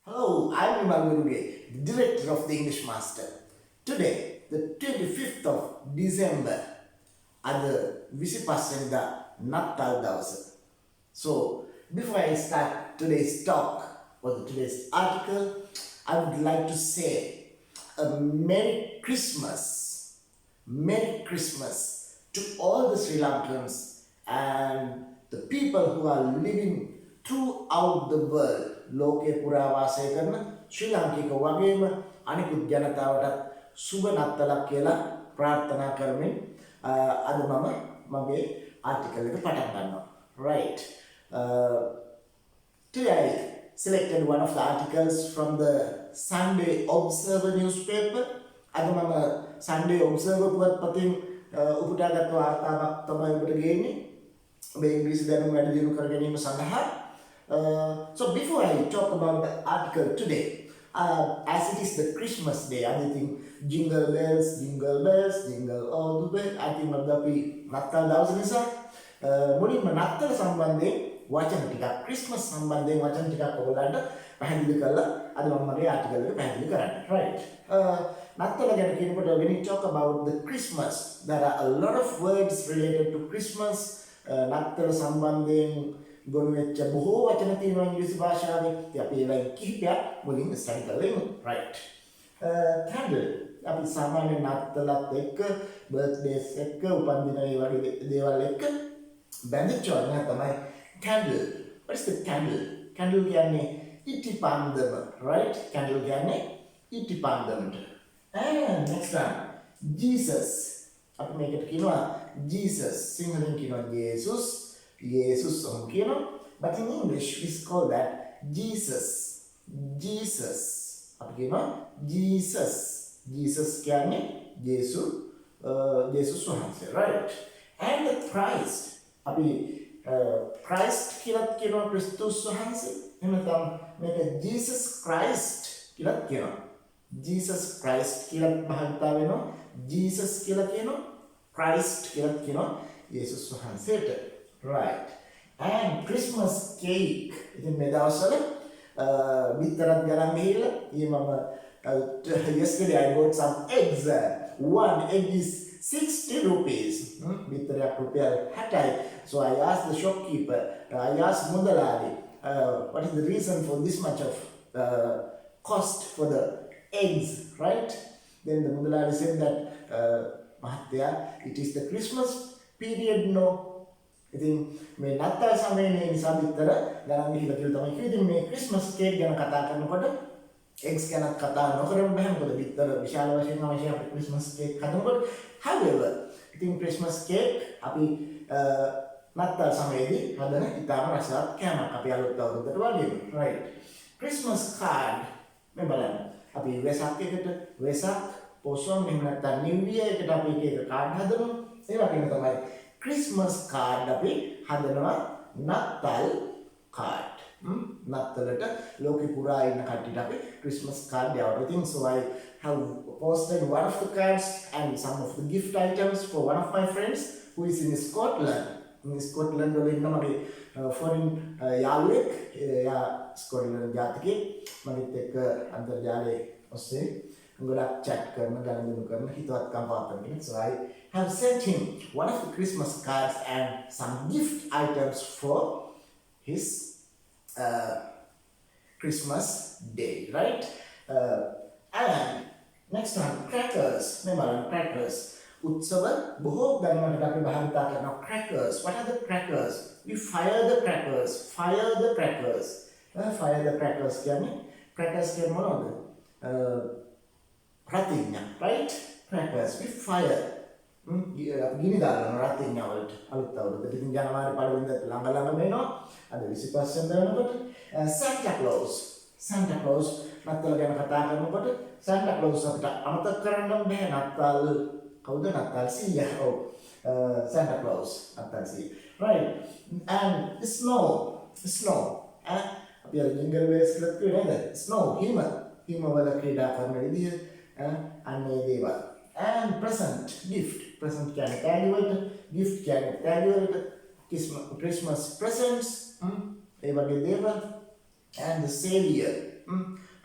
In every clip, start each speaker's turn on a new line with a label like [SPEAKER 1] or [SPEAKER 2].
[SPEAKER 1] Hello, I'm Nimal Guruge, the director of the English Master. Today, the 25th of December, ada 25 Natal Dawasa. So, before I start today's talk or today's article, I would like to say a Merry Christmas. Merry Christmas to all the Sri Lankans and the people who are living throughout the world. ලෝකේ පුරා වාසය කරන ශ්‍රී ලාංකික වගේම අනිකුත් ජනතාවටත් සුබ නත්තලක් කියලා ප්‍රාර්ථනා කරමින් අද මගේ ආටිකල් එක පටන් ගන්නවා. Right. Today I selected one of the articles from the Sunday Observer newspaper. අද මම Sunday Observer පුවත්පතින් උපුටාගත් වාර්තාවක් තමයි ඔබට ගේන්නේ. ඔබේ ඉංග්‍රීසි දැනුම වැඩි දියුණු කර ගැනීම සඳහා. So before I talk about the article today, as it is the Christmas day, I think jingle bells, jingle all the way. I think අපි නත්තල් දවස නිසා මුලින්ම නත්තල සම්බන්ධයෙන් වචන ටිකක් Christmas සම්බන්ධයෙන් වචන ටිකක් ඔයගලන්ට පැහැදිලි කරලා අද මම මගේ ආටිකල් එක පැහැදිලි කරන්න. Right. නත්තල ගැන කියනකොට when you talk about the Christmas, there are a lot of words related to Christmas. නත්තල සම්බන්ධයෙන් ගොනු වෙච්ච බොහෝ වචන තියෙනවා ඉංග්‍රීසි භාෂාවේ. ඉතින් අපි ඒවා කිහිපයක් මුලින් ස්ටඩි කරලා ඉමු. Right. Candle. අපි සාමාන්‍ය නත්තලත් එක්ක බර්ත්ඩේස් එක්ක උපන්දින ඒ වගේ දේවල් එක්ක බැඳිච්ච වචනය තමයි candle. What is the candle? Candle කියන්නේ ඉටිපන්දම. Right. Candle කියන්නේ ඉටිපන්දමට. And next one. Jesus. අපි මේකට කියනවා Jesus. සිංහලෙන් කියනවා Jesus. Jesus but in English we call that Jesus. අපි කියනවා Jesus. Jesus කියන්නේ Jesus වහන්සේ. Right. And the Christ. අපි Christ කියලා කියනවා ක්‍රිස්තුස් වහන්සේ. එහෙම නැත්නම් මේක Jesus Christ කියලා කියනවා. Jesus Christ කියලා භාවිතා වෙනවා. Jesus කියලා කියනවා. Christ කියලා කියනවා යේසුස් වහන්සේට. Right. And Christmas cake. ඉතින් මේ දවස්වල බිත්තරත් ගණන් ගිහිල්ලා yesterday I bought some eggs. One egg is 60 rupees. බිත්තරයක් රුපියල් 60යි. So I asked the shopkeeper, I asked Mundalali, what is the reason for this much of cost for the eggs, right? Then the Mundalali said that Mahatya, it is the Christmas period, no. ඉතින් මේ නත්තල් සමයේ නිසා විතර ගණන් ගිහිලා කියලා තමයි කිව්වේ. ඉතින් මේ ක්‍රිස්මස් කේක් ගැන කතා කරනකොට eggs ගැන කතා නොකරම බෑ. මොකද විතර විශාල වශයෙන් අවශ්‍ය අපේ ක්‍රිස්මස් කේක් හදනකොට. However, ඉතින් ක්‍රිස්මස් කේක් අපි නත්තල් සමයේදී හදන ඉතාම රසවත් කෑමක් අපි අලුත් අවුරුද්දට වගේම. Right. Christmas card මේ බලන්න. අපි වෙසක් එකට වෙසක් පොසොන් එහෙම නැත්නම් new year එකට අපි එක කාඩ් හදනවා. ඒ වගේම තමයි Christmas card අපි හදනවා නත්තල් card. නත්තලට ලෝකෙ පුරා ඉන්න කට්ටියට අපි Christmas card යවනවා. ඉතින් so I have posted one of the cards and some of the gift items for one of my friends who is in Scotland. In Scotland වල ඉන්න මගේ foreign යාළුවෙක්. එයා ස්කොට්ලන්ඩ් ජාතිකයෙක්. මගෙත් එක්ක අන්තර්ජාලයේ ඔස්සේ ගොඩක් chat කරන ගනුදෙනු කරන හිතවත්කම් පවත්වන කෙනෙක්. So I have sent him one of the Christmas cards and some gift items for his Christmas day, right? And next one, crackers. Remember, crackers. උත්සව බොහෝ ගණනකට අපි භාවිතා කරන crackers. What are the crackers? We fire the crackers. Fire the crackers. Fire the crackers කියන්නේ crackers කියන්නේ මොනවද? රතිඤ්ඤා, right? Crackers. We fire. ගිනි දානවා රතිඤ්ඤා වලට අලුත් අවුරුද්දට. ඉතින් ජනවාරි 1 වෙනිදා ළඟ වෙනවා. අද 25 වෙනිදාට Santa Claus. Santa Claus නත්තල ගැන කතා කරනකොට Santa Claus අපිට අමතක කරන්න බෑ. නත්තල් කවුද? නත්තල් සීයා. ඔව්. Santa Claus නත්තල් සීයා. Right. And snow. අපි අර jingle bells කියලා කිව්වේ නේද? Snow හිම වල ක්‍රීඩා කරන විදිහ අන්නේ දේවල්. And present, gift. Present කියන්නේ තෑගි වලට, gift කියන්නේ තෑගි වලට. Christmas presents ඒ වගේ දේවල්. And the Savior.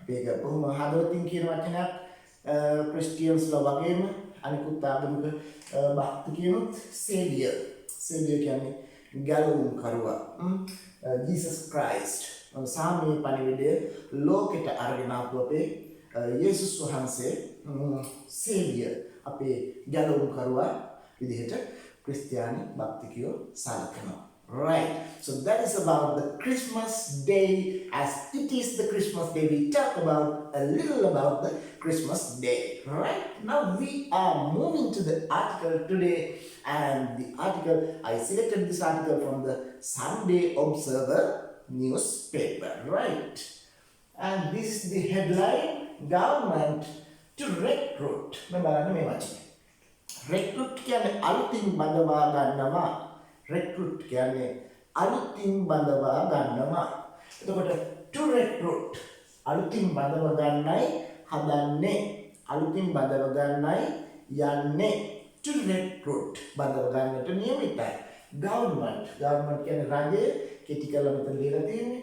[SPEAKER 1] අපි ඒක බොහොම හදවතින් කියන වචනයක් ක්‍රිස්ටියන්ස්ලා වගේම අනිකුත් ආගමික භක්තිකයනුත් සේවියර් කියන්නේ ගැලවුම් කරුවා ජීසස් ක්‍රයිස්ට් සාමයේ පණිවිඩය ලෝකෙට අරගෙන ආපු අපේ යේසුස් වහන්සේ සේවියර් අපේ ගැලවුම් කරුවා විදිහට ක්‍රිස්තියානි භක්තිකයෝ සලකනවා. Right, so that is about the Christmas day. As it is the Christmas day, we talk about a little about the Christmas day. Right, now we are moving to the article today, and the article, I selected this article from the Sunday Observer newspaper. Right, and this is the headline: Government to recruit. Recruit කියන්නේ අලුතින් බඳවා ගන්නවා. Recruit කියන්නේ අලුතින් බඳවා ගන්නවා. එතකොට to recruit අලුතින් බඳව ගන්නයි හදන්නේ. අලුතින් බඳව ගන්නයි යන්නේ. To recruit බඳව ගන්නට නියමිතයි. Government කියන්නේ රජය කෙටි කරලා මෙතන ලියලා තියෙන්නේ.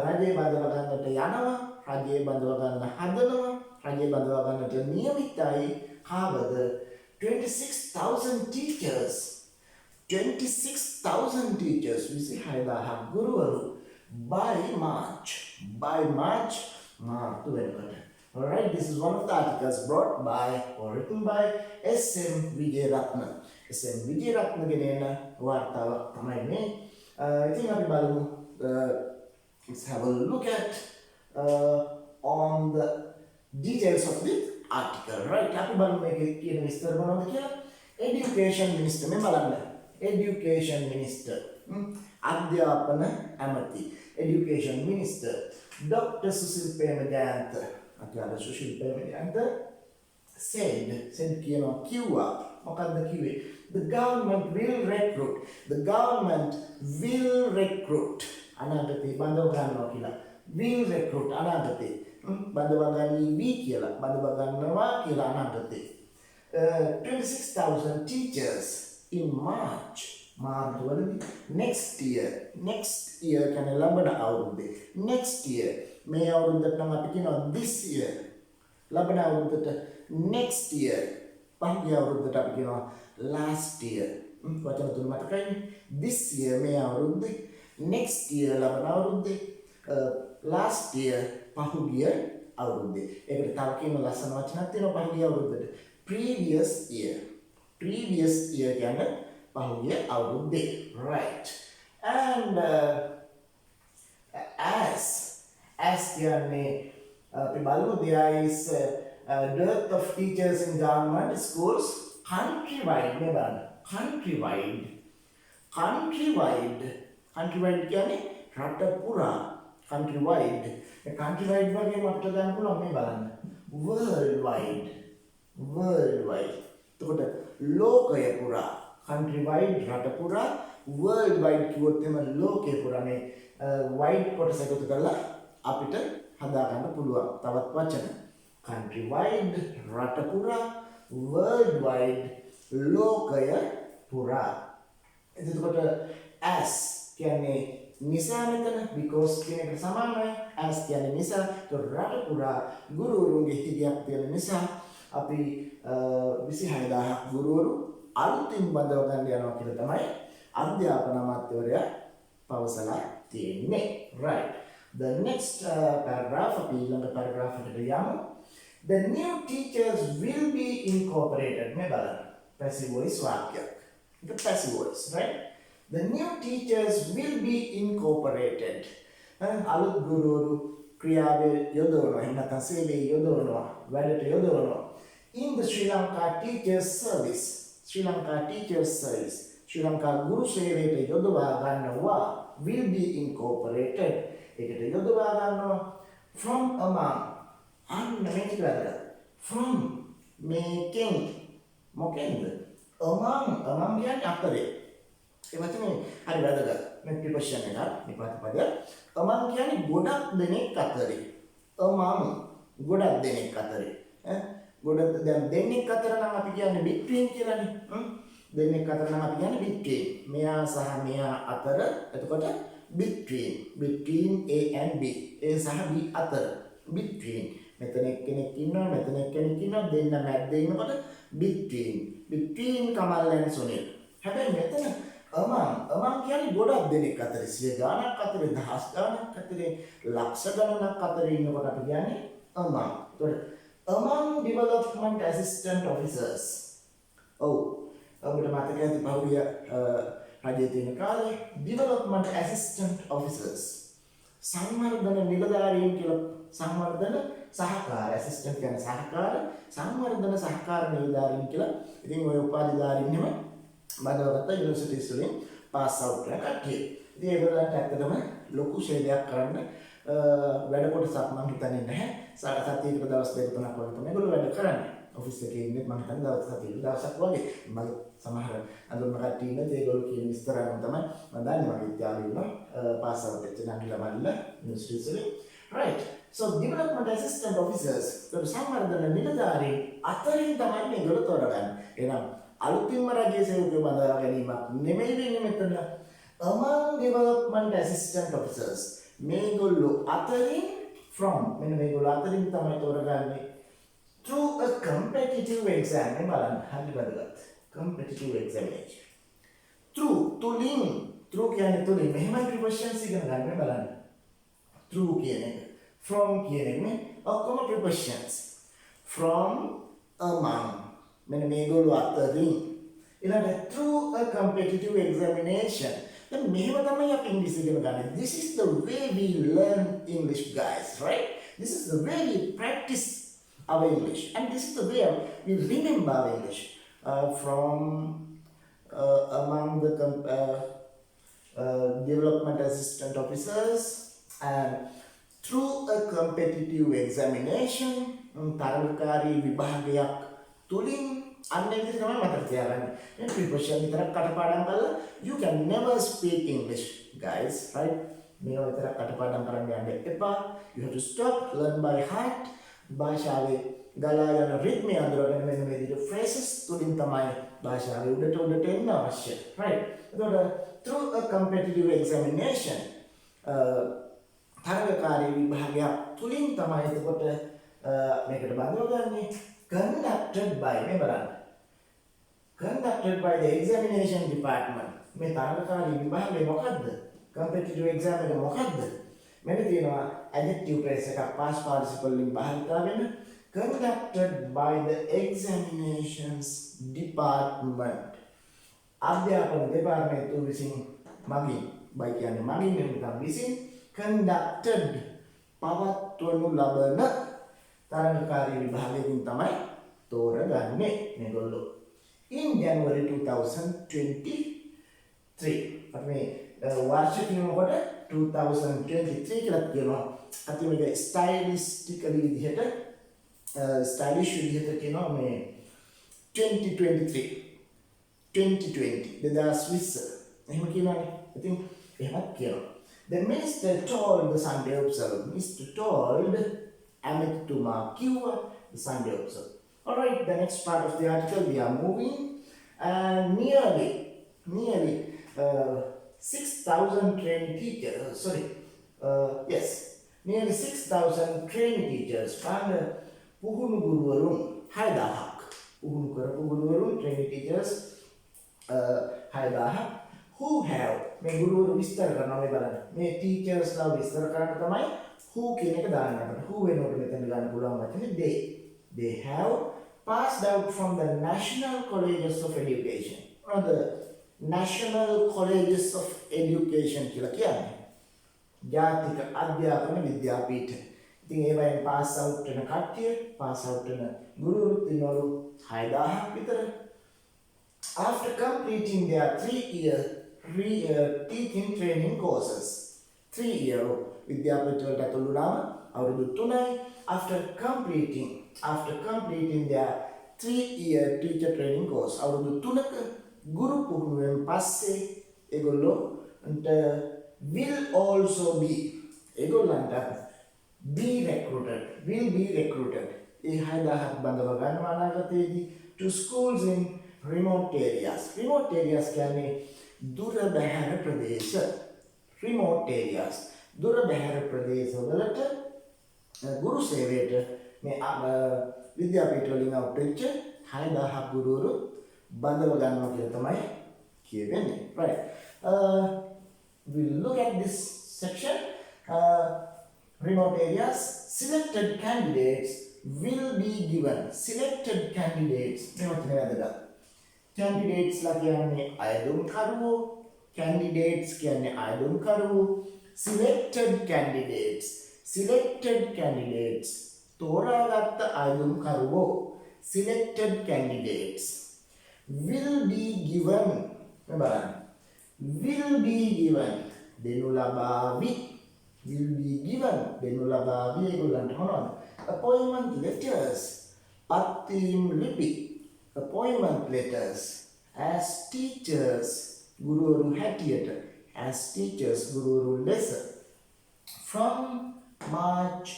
[SPEAKER 1] රජය බඳව ගන්නට යනවා. රජය බඳව ගන්න හදනවා. රජය බඳව ගන්නට නියමිතයි. කාවද 26,000 teachers. 26,000 teachers, we see Haidaha Guruvaru by March. Alright, this is one of the articles brought by or written by essaym Vijayaratna. essaym Vijayaratna ගෙනෙන වාර්තාව තමයි මේ. ඉතින් අපි බලමු let's have a look at on the details of the article. Right, අපි බලමු මේකේ කියන විස්තර මොනවද කියලා. Education Minister මේ බලන්න. Education Minister, අධ්‍යාපන ඇමති, Education Minister, Dr. Sushil Premajayantha, අධ්‍යාපන Sushil Premajayantha said කියනවා කිව්වා මොකක්ද කිව්වේ? The government will recruit අනාගතේ බඳව ගන්නවා කියලා. will recruit අනාගතේ බඳව ගන්නී කියලා බඳව ගන්නවා කියලා අනාගතේ 26,000 teachers in March next year කියන්නේ ලබන අවුරුද්දේ next year මේ අවුරුද්දට නම් අපි කියනවා this year ලබන අවුරුද්දට next year පහුගිය අවුරුද්දට අපි කියනවා last year වචන තුන මතකයිනේ this year මේ අවුරුද්දේ next year ලබන අවුරුද්දේ last year පහුගිය අවුරුද්දේ ඒකට තව කියන ලස්සන වචනක් තියෙනවා පහුගිය අවුරුද්දට previous year කියන්නේ පහුගිය අවුරුද්දේ right and as කියන්නේ අපි බලමු there is dearth of teachers in government schools countrywide නේ බලන්න countrywide කියන්නේ රට පුරා countrywide වගේම අපිට ගන්න පුළුවන් මේ බලන්න worldwide එතකොට ලෝකය පුරා countrywide රට පුරා worldwide කිව්වොත් එම ලෝකය පුරා මේ wide කොටස එකතු කරලා අපිට හදා ගන්න පුළුවන් තවත් වචන countrywide රට පුරා worldwide ලෝකය පුරා එතකොට as කියන්නේ නිසා මෙතන because කියන එකට සමානයි as කියන්නේ නිසා රට පුරා ගුරුවරුන්ගේ හිගයක් තියෙන නිසා අපි 26000ක් ගුරුවරු අලුතින් බඳව ගන්න යනවා කියලා තමයි අධ්‍යාපන අමාත්‍යවරයා පවසලා තියෙන්නේ. Right. The next paragraph අපි ඊළඟ paragraph එකට යමු. The new teachers will be incorporated. මේ බලන්න. Passive voice වාක්‍යයක්. The passive voice, right? The new teachers will be incorporated. අලුත් ගුරුවරු ක්‍රියාවේ යොදවනවා. එහෙම නැත්නම් සේවයේ යොදවනවා. වැඩට යොදවනවා. In the Sri Lanka Teachers Service, Sri Lanka Guru Sevayata යොදවා ගන්නවා will be incorporated. ඒකට යොදවා ගන්නවා from among අන්න මේක වැදගත්. From මේකෙන් මොකෙන්ද? among කියන්නේ අතරේ. ඒ වචනේ හරි වැදගත්. මේ ප්‍රපෝෂන් එක නිපාත පදය. among කියන්නේ ගොඩක් දෙනෙක් අතරේ. among ගොඩක් දෙනෙක් අතරේ. ගොඩක් දැන් දෙන්නෙක් අතර නම් අපි කියන්නේ between කියලානේ. දෙන්නෙක් අතර නම් අපි කියන්නේ between. මෙයා සහ මෙයා අතර එතකොට between A and B. A සහ B අතර. between. මෙතන එක්කෙනෙක් ඉන්නවා මෙතන එක්කෙනෙක් ඉන්නවා දෙන්න මැද්දේ ඉන්නකොට between කමල් and සුනිල්. හැබැයි මෙතන among කියන්නේ ගොඩක් දෙනෙක් අතර 100 ගාණක් අතර 1000 ගාණක් අතර ලක්ෂ ගණනක් අතර ඉන්නකොට අපි කියන්නේ among. ඒතකොට among development assistant officers. ඔබට මතක ඇති පහුගිය රජයේ තියෙන කාලේ development assistant officers සංවර්ධන නිලධාරීන් කියලා සංවර්ධන සහකාර assistant කියන්නේ සහකාර සංවර්ධන සහකාර නිලධාරීන් කියලා. ඉතින් ඔය උපාධිධාරීන්වම බඳවගත්ත යුනිවර්සිටිස් වලින් පාස් අවුට් වෙන කට්ටිය. ඉතින් ඒගොල්ලන්ට ඇත්තටම ලොකු ෂේඩයක් කරන්න වැඩ කොටසක් මම හිතන්නේ නැහැ. සතියකට දවස් දෙක තුනක් වගේ තමයි ඒගොල්ලෝ වැඩ කරන්නේ. ඔෆිස් එකේ ඉන්නේ මම හිතන්නේ දවස් සතියකට දවසක් වගේ. මගේ සමහර අඳුරන කට්ටිය ඉන්නේ ඒගොල්ලෝ කියන විස්තර අනුව තමයි මම දන්නේ මගේ විද්‍යාලේ ඉන්න පාස් අවුට් වෙච්ච නංගිලා මල්ලා යුනිවර්සිටිස් වලින්. Right. So development assistant officers සංවර්ධන නිලධාරීන් අතරින් තමයි මේගොල්ලෝ තෝරගන්නේ. එහෙනම් අලුතින්ම රජයේ සේවකයෝ බඳවා ගැනීමක් නෙමෙයි වෙන්නේ මෙතන. among development assistant officers මේගොල්ලෝ අතරින් from මෙන්න මේගොල්ලෝ අතරින් තමයි තෝරගන්නේ through a competitive exam. මේ බලන්න හරි වැදගත්. competitive examination. තුලින් කියන්නේ තුලින් මෙහෙමයි prepositions ඉගෙන ගන්න බලන්න. through කියන එක from කියන එක මේ ඔක්කොම prepositions. from among මෙන්න මේගොල්ලෝ අතරින් ඊළඟට through a competitive examination. දැන් මෙහෙම තමයි අපි ඉංග්‍රීසි ඉගෙන ගන්න. This is the way we learn English, guys, right? This is the way we practice our English, and this is the way we remember our English. From among the development assistant officers and through a competitive examination තරගකාරී විභාගයක් තුලින් අන්න ඒක තමයි මතක තියාගන්න. මේ preposition විතරක් කටපාඩම් කරලා you can never speak English, guys, right? මේවා විතරක් කටපාඩම් කරන්න යන්න එපා. You have to stop, learn by heart. භාෂාවේ ගලා යන රිද්මය අඳුරගෙන මෙන්න මේ විදිහට phrases තුලින් තමයි භාෂාවේ උඩට එන්න අවශ්‍ය. right? එතකොට through a competitive examination තරගකාරී විභාගයක් තුලින් තමයි එතකොට මේකට බඳවගන්නේ conducted by මේ බලන්න. conducted by the examination department. මේ තරගකාරී විභාගය මොකද්ද? competitive exam එක මොකද්ද? මෙන්න තියෙනවා adjective phrase එකක් past participle වලින් භාවිතා වෙන conducted by the examinations department. අධ්‍යාපන දෙපාර්තමේන්තුව විසින් මගින් by කියන්නේ මගින් නෙමෙයි විසින් conducted පවත්වනු ලබන තරගකාරී විභාගයෙන් තමයි තෝරගන්නේ මේගොල්ලෝ. in January 2023 අපි මේ වර්ෂ කියනකොට 2023 කියලා කියනවා. අපි මේක ස්ටයිලිස්ටිකලි විදිහට ස්ටයිලිෂ් විදිහට කියනවා මේ 2020 එහෙම කියනවානේ. ඉතින් එහෙමත් කියනවා. The minister told the Sunday Observer. Mr. told ඇමතිතුමා කිව්වා the Sunday Observer. Alright, the next part of the article we are moving and nearly 6,000 trainee teachers, nearly 6,000 trainee teachers found පුහුණු ගුරුවරුන් 6,000ක් පුහුණු කරපු ගුරුවරුන් trainee teachers 6,000 who have මේ ගුරුවරු විස්තර කරනවා මේ බලන්න. මේ teachers ලා විස්තර කරන්න තමයි who කියන එක දාන්න අපිට. who වෙනකොට මෙතන ගන්න පුළුවන් වචනේ they have passed out from the National Colleges of Education. or the National Colleges of Education කියලා කියන්නේ. ජාතික අධ්‍යාපන විද්‍යාපීඨ. ඉතින් ඒවයින් pass out වෙන කට්ටිය pass out වෙන ගුරුවරුත් ඉන්නවලු 6,000ක් විතර. After completing their 3-year teaching training courses. 3-year විද්‍යාපීඨ වලට ඇතුළු වුණාම අවුරුදු 3යි. After completing their 3-year teacher training course අවුරුදු 3ක ගුරු පුහුණුවෙන් පස්සේ ඒගොල්ලන්ට will also be ඒගොල්ලන්ට will be recruited ඒ 6,000ක් බඳව ගන්නවා අනාගතයේදී to schools in remote areas කියන්නේ දුර බැහැර ප්‍රදේශ. remote areas දුර බැහැර ප්‍රදේශවලට ගුරු සේවයට මේ විද්‍යාපීඨ වලින් out වෙච්ච 6000 ගුරුවරු බඳව ගන්නවා කියලා තමයි කියවෙන්නේ. Right. We'll look at this section. Remote areas, selected candidates will be given. Selected candidates. Candidates ලා කියන්නේ අයදුම්කරුවෝ. Candidates කියන්නේ අයදුම්කරුවෝ. Selected candidates. Selected candidates. තෝරාගත්ත අයදුම්කරුවෝ. Selected candidates will be given. බලන්න. Will be given. දෙනු ලබාවි. Will be given. දෙනු ලබාවි ඒගොල්ලන්ට මොනවද? Appointment letters. පත්වීම් ලිපි. Appointment letters. As teachers. ගුරුවරු හැටියට. As teachers. ගුරුවරු ලෙස. From March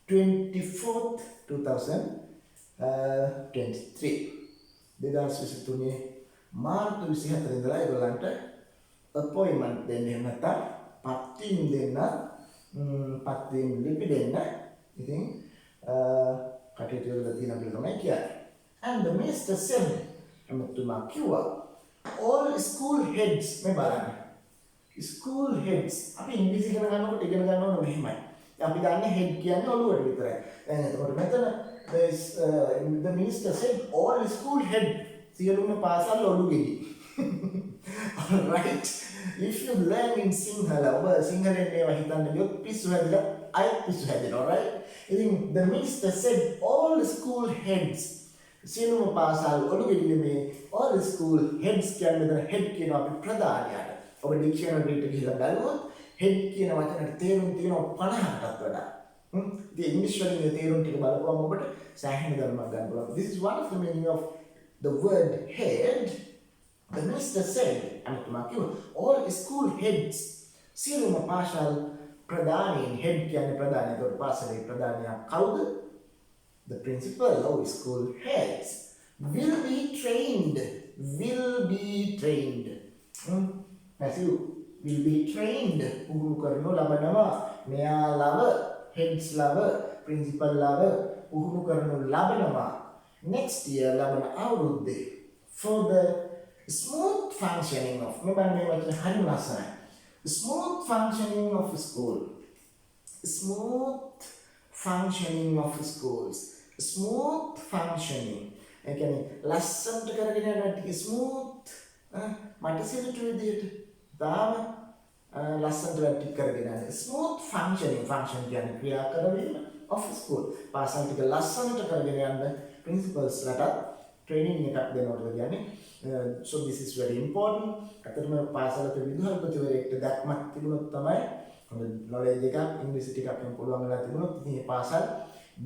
[SPEAKER 1] 24th, 2023. 2023 මාර්තු 24 ඉඳලා ඒගොල්ලන්ට appointment දෙන්න එහෙම නැත්නම් පත්වීම් දෙන්න පත්වීම් ලිපි දෙන්න ඉතින් කටයුතු වල තියෙන බිල තමයි කියන්නේ. And the minister said එමතුමා කිව්වා all school heads මේ බලන්න school heads අපි ඉංග්‍රීසි ඉගෙන ගන්නකොට ඉගෙන ගන්න ඕන මෙහෙමයි. අපි දන්නේ head කියන්නේ ඔළුවට විතරයි. දැන් එතකොට මෙතන the minister said all school head සියලුම පාසල් ඔලු ගෙඩි. All right. If you learn in sinhala ඔබ සිංහලෙන් ඒවා හිතන්න ගියොත් පිස්සු හැදිලා අයත් පිස්සු හැදෙනවා. Right. ඉතින් the minister said all school heads සියලුම පාසල් ඔලු ගෙඩි නෙමේ all school heads කියන්නේ head කියන අපි ප්‍රධානයාට. ඔබ ඩික්ෂනරි එකට ගිහලා බලුවොත් head කියන වචනට තේරුම් තියෙනවා 50කටත් වඩා. The English වලින් තේරුම් ටික බලපුවම ඔබට සෑහෙන ධර්මයක් ගන්න පුළුවන්. This is one of the meaning of the word head. The minister said, all school heads, සියලුම පාසල් ප්‍රධානීන් head කියන්නේ ප්‍රධානී. ඒකට පාසලේ ප්‍රධානියා කවුද? The principal of school heads will be trained. Will be trained. Matthew will be trained. පුහුණු කරනු ලබනවා. මෙයාලව heads ලව principal ලව පුහුණු කරනු ලබනවා. Next year ලබන අවුරුද්දේ for the smooth functioning of මේ වචන හරිම ලස්සනයි. Smooth functioning of school. Smooth functioning of schools. Smooth functioning. ඒ කියන්නේ ලස්සනට කරගෙන යන ටික smooth මට සිදුට විදියට දාම ලස්සනට ටික කරගෙන යන smooth functioning. Function කියන්නේ ක්‍රියා කරවීම of school. පාසල් ටික ලස්සනට කරගෙන යන්න principals ලට training එකක් දෙනවද කියන්නේ. So this is very important. අතරම පාසලක විදුහල්පතිවරයෙක්ට දැක්මක් තිබුණොත් තමයි හොඳ knowledge එකක් ඉංග්‍රීසි ටිකක් යම් පුළුවන් වෙලා තිබුණොත් ඉතින් මේ පාසල්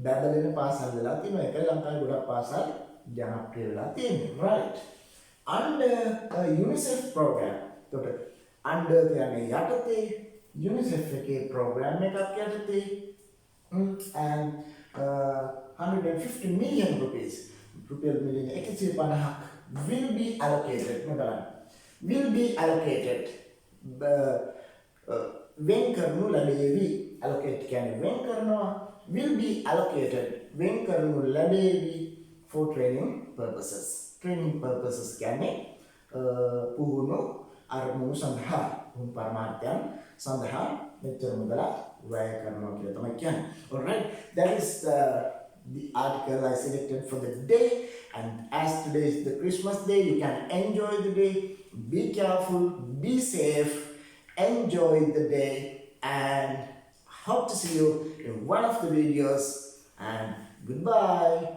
[SPEAKER 1] බැදලෙන පාසල් වෙලා තියෙනවා. ඒකයි ලංකාවේ ගොඩක් පාසල් ජනප්‍රිය වෙලා තියෙන්නේ. Right. Under UNICEF program. එතකොට under කියන්නේ යටතේ UNICEF එකේ program එකක් යටතේ and 150 million rupees රුපියල් මිලියන 150ක් will be allocated. Will be allocated. වෙන් කරනු ලැබේවි. allocate කියන්නේ වෙන් කරනවා. will be allocated. වෙන් කරනු ලැබේවි for training purposes. Training purposes කියන්නේ පුහුණු අරමුණු සඳහා පුහුණු පරමාර්ථයන් සඳහා මෙච්චර මුදලක් වැය කරනවා කියලා තමයි කියන්නේ. All right. That is the article I selected for the day, and as today is the Christmas day, you can enjoy the day. Be careful, be safe, enjoy the day, and hope to see you in one of the videos, and goodbye.